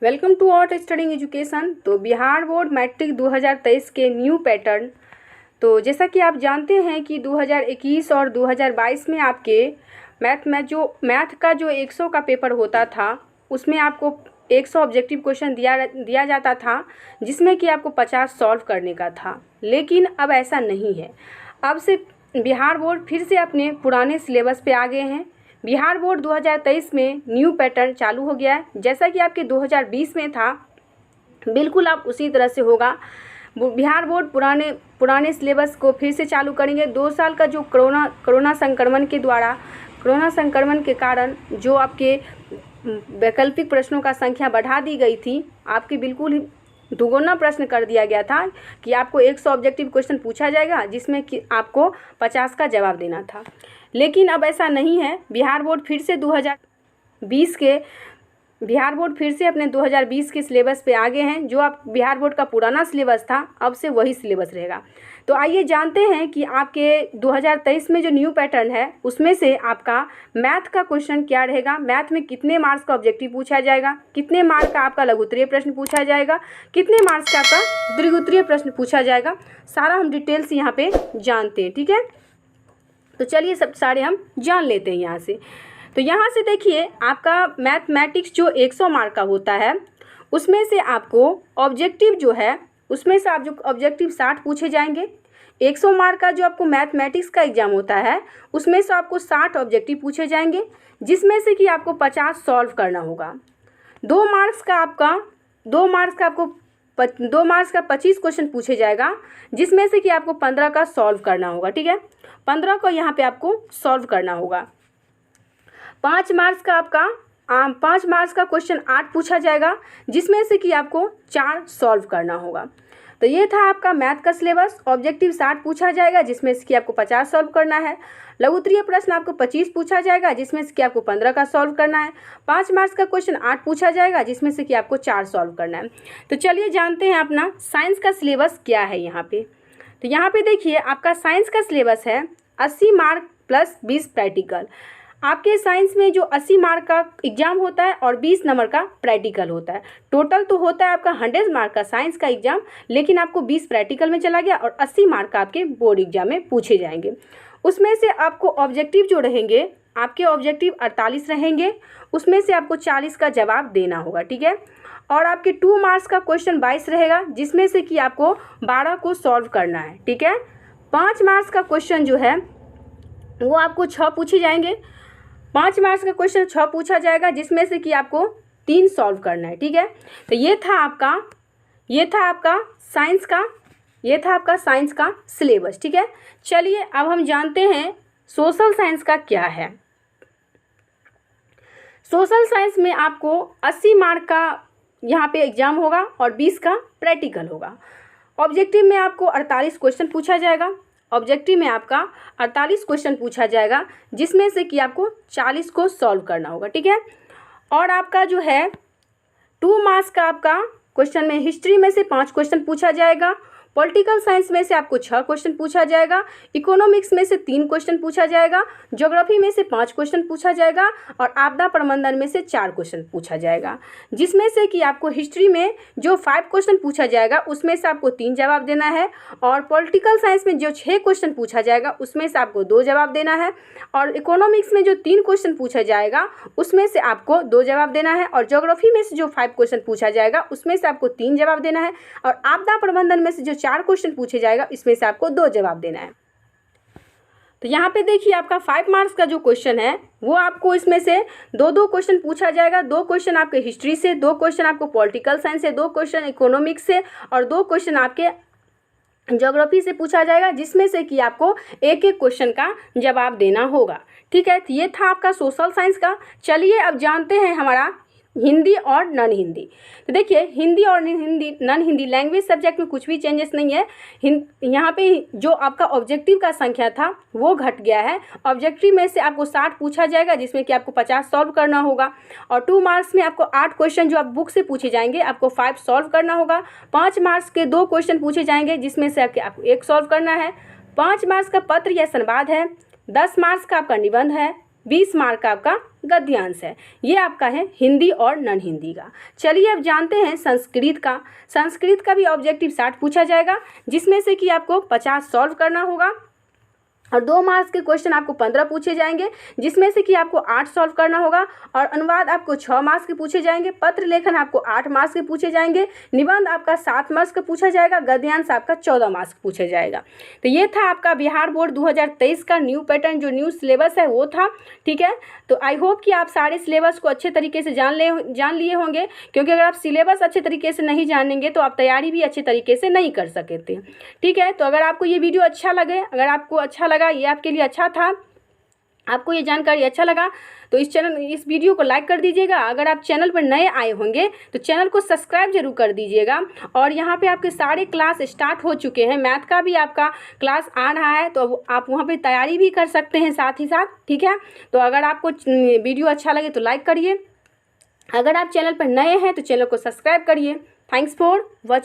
Welcome to our studying education. तो Bihar board matric 2023 के new pattern. तो जैसा कि आप जानते हैं कि 2021 और 2022 में आपके मैथ का जो 100 का पेपर होता था उसमें आपको 100 ऑब्जेक्टिव क्वेश्चन दिया जाता था, जिसमें कि आपको 50 सॉल्व करने का था। लेकिन अब ऐसा नहीं है। अब से बिहार बोर्ड फिर से अपने पुराने सिलेबस पे आ गए हैं। बिहार बोर्ड 2023 में न्यू पैटर्न चालू हो गया है। जैसा कि आपके 2020 में था, बिल्कुल आप उसी तरह से होगा। बिहार बोर्ड पुराने सिलेबस को फिर से चालू करेंगे। 2 साल का जो कोरोना संक्रमण के कारण जो आपके वैकल्पिक प्रश्नों का संख्या बढ़ा दी गई थी, आपकी बिल्कुल ही दुगुना प्रश्न कर दिया गया था कि आपको 100 ऑब्जेक्टिव क्वेश्चन पूछा जाएगा, जिसमें कि आपको 50 का जवाब देना था। लेकिन अब ऐसा नहीं है। बिहार बोर्ड फिर से अपने 2020 के सिलेबस पे आगे हैं। जो आप बिहार बोर्ड का पुराना सिलेबस था, अब से वही सिलेबस रहेगा। तो आइए जानते हैं कि आपके 2023 में जो न्यू पैटर्न है उसमें से आपका मैथ का क्वेश्चन क्या रहेगा। मैथ में कितने मार्क्स का ऑब्जेक्टिव पूछा जाएगा, कितने मार्क्स का आपका लघुत्तरीय प्रश्न पूछा जाएगा, कितने मार्क्स का आपका दीर्घोत्तरीय प्रश्न पूछा जाएगा, सारा हम डिटेल से यहाँ पे जानते हैं। ठीक है, तो चलिए सब सारे हम जान लेते हैं यहाँ से। तो यहाँ से देखिए, आपका मैथमेटिक्स जो 100 मार्क का होता है उसमें से आपको ऑब्जेक्टिव जो है उसमें से आप जो ऑब्जेक्टिव 60 पूछे जाएंगे। 100 मार्क का जो आपको मैथमेटिक्स का एग्जाम होता है उसमें से आपको 60 ऑब्जेक्टिव पूछे जाएंगे, जिसमें से कि आपको 50 सॉल्व करना होगा। 2 मार्क्स का 25 क्वेश्चन पूछे जाएगा, जिसमें से कि आपको 15 का सॉल्व करना होगा। ठीक है, 15 को यहाँ पे आपको सॉल्व करना होगा। 5 मार्क्स का क्वेश्चन 8 पूछा जाएगा, जिसमें से कि आपको 4 सॉल्व करना होगा। तो ये था आपका मैथ का सिलेबस। ऑब्जेक्टिव 60 पूछा जाएगा, जिसमें से कि आपको 50 सॉल्व करना है। लघुत्तरीय प्रश्न आपको 25 पूछा जाएगा, जिसमें से कि आपको 15 का सॉल्व करना है। 5 मार्क्स का क्वेश्चन 8 पूछा जाएगा, जिसमें से कि आपको 4 सॉल्व करना है। तो चलिए जानते हैं अपना साइंस का सिलेबस क्या है यहाँ पे। तो यहाँ पे देखिए, आपका साइंस का सिलेबस है 80 मार्क प्लस 20 प्रैक्टिकल। आपके साइंस में जो 80 मार्क का एग्जाम होता है और 20 नंबर का प्रैक्टिकल होता है। टोटल तो होता है आपका 100 मार्क का साइंस का एग्जाम, लेकिन आपको 20 प्रैक्टिकल में चला गया और 80 मार्क का आपके बोर्ड एग्जाम में पूछे जाएंगे। उसमें से आपको ऑब्जेक्टिव जो रहेंगे, आपके ऑब्जेक्टिव 48 रहेंगे, उसमें से आपको 40 का जवाब देना होगा। ठीक है, और आपके 2 मार्क्स का क्वेश्चन 22 रहेगा, जिसमें से कि आपको 12 को सॉल्व करना है। ठीक है, 5 मार्क्स का क्वेश्चन जो है वो आपको 6 पूछे जाएंगे। 5 मार्क्स का क्वेश्चन 6 पूछा जाएगा, जिसमें से कि आपको 3 सॉल्व करना है। ठीक है, तो ये था आपका साइंस का सिलेबस। ठीक है, चलिए अब हम जानते हैं सोशल साइंस का क्या है। सोशल साइंस में आपको 80 मार्क का यहाँ पे एग्जाम होगा और 20 का प्रैक्टिकल होगा। ऑब्जेक्टिव में आपको 48 क्वेश्चन पूछा जाएगा, जिसमें से कि आपको 40 को सॉल्व करना होगा। ठीक है, और आपका जो है 2 मार्क्स का आपका क्वेश्चन में हिस्ट्री में से 5 क्वेश्चन पूछा जाएगा। पॉलिटिकल साइंस में से आपको 6 क्वेश्चन पूछा जाएगा। इकोनॉमिक्स में से 3 क्वेश्चन पूछा जाएगा। ज्योग्राफी में से 5 क्वेश्चन पूछा जाएगा और आपदा प्रबंधन में से 4 क्वेश्चन पूछा जाएगा, जिसमें से कि आपको हिस्ट्री में जो 5 क्वेश्चन पूछा जाएगा उसमें से आपको 3 जवाब देना है, और पॉलिटिकल साइंस में जो 6 क्वेश्चन पूछा जाएगा उसमें से आपको 2 जवाब देना है, और इकोनॉमिक्स में जो 3 क्वेश्चन पूछा जाएगा उसमें से आपको 2 जवाब देना है, और ज्योग्राफी में से जो 5 क्वेश्चन पूछा जाएगा उसमें से आपको 3 जवाब देना है, और आपदा प्रबंधन में से जो 4 क्वेश्चन पूछे जाएगा इसमें से आपको 2 जवाब देना है। तो यहाँ पे देखिए, आपका 5 मार्क्स का जो क्वेश्चन है वो आपको इसमें से 2 क्वेश्चन पूछा जाएगा। 2 क्वेश्चन आपके हिस्ट्री से, 2 क्वेश्चन आपको पॉलिटिकल साइंस से, 2 क्वेश्चन इकोनॉमिक्स से और 2 क्वेश्चन आपके ज्योग्राफी से पूछा जाएगा, जिसमें से कि आपको एक क्वेश्चन का जवाब देना होगा। ठीक है, तो ये था आपका सोशल साइंस का। चलिए अब जानते हैं हमारा हिंदी और नॉन हिंदी। तो देखिए, हिंदी और नॉन हिंदी लैंग्वेज सब्जेक्ट में कुछ भी चेंजेस नहीं है। यहाँ पे जो आपका ऑब्जेक्टिव का संख्या था वो घट गया है। ऑब्जेक्टिव में से आपको 60 पूछा जाएगा, जिसमें कि आपको 50 सॉल्व करना होगा, और 2 मार्क्स में आपको 8 क्वेश्चन जो आप बुक से पूछे जाएंगे आपको 5 सॉल्व करना होगा। 5 मार्क्स के 2 क्वेश्चन पूछे जाएंगे, जिसमें से आपको 1 सॉल्व करना है। 5 मार्क्स का पत्र या संवाद है। 10 मार्क्स का आपका निबंध है। 20 मार्क का आपका गद्यांश है। ये आपका है हिंदी और नॉन हिंदी का। चलिए अब जानते हैं संस्कृत का। संस्कृत का भी ऑब्जेक्टिव 60 पूछा जाएगा, जिसमें से कि आपको 50 सॉल्व करना होगा और 2 मार्क्स के क्वेश्चन आपको 15 पूछे जाएंगे, जिसमें से कि आपको 8 सॉल्व करना होगा और अनुवाद आपको 6 मार्क्स के पूछे जाएंगे। पत्र लेखन आपको 8 मार्क्स के पूछे जाएंगे। निबंध आपका 7 मार्क्स का पूछा जाएगा। गद्यांश आपका 14 मार्क्स का पूछा जाएगा। तो ये था आपका बिहार बोर्ड 2023 का न्यू पैटर्न, जो न्यू सिलेबस है वो था। ठीक है, तो आई होप कि आप सारे सिलेबस को अच्छे तरीके से जान लिए होंगे, क्योंकि अगर आप सिलेबस अच्छे तरीके से नहीं जानेंगे तो आप तैयारी भी अच्छे तरीके से नहीं कर सकते थे। ठीक है, तो अगर आपको ये वीडियो अच्छा लगे, अगर आपको अच्छा लगा, ये आपके लिए अच्छा था, आपको ये जानकारी अच्छा लगा, तो इस वीडियो को लाइक कर दीजिएगा। अगर आप चैनल पर नए आए होंगे तो चैनल को सब्सक्राइब जरूर कर दीजिएगा। और यहाँ पे आपके सारे क्लास स्टार्ट हो चुके हैं, मैथ का भी आपका क्लास आ रहा है, तो आप वहाँ पे तैयारी भी कर सकते हैं साथ ही साथ। ठीक है, तो अगर आपको वीडियो अच्छा लगे तो लाइक करिए। अगर आप चैनल पर नए हैं तो चैनल को सब्सक्राइब करिए। Thanks for watching.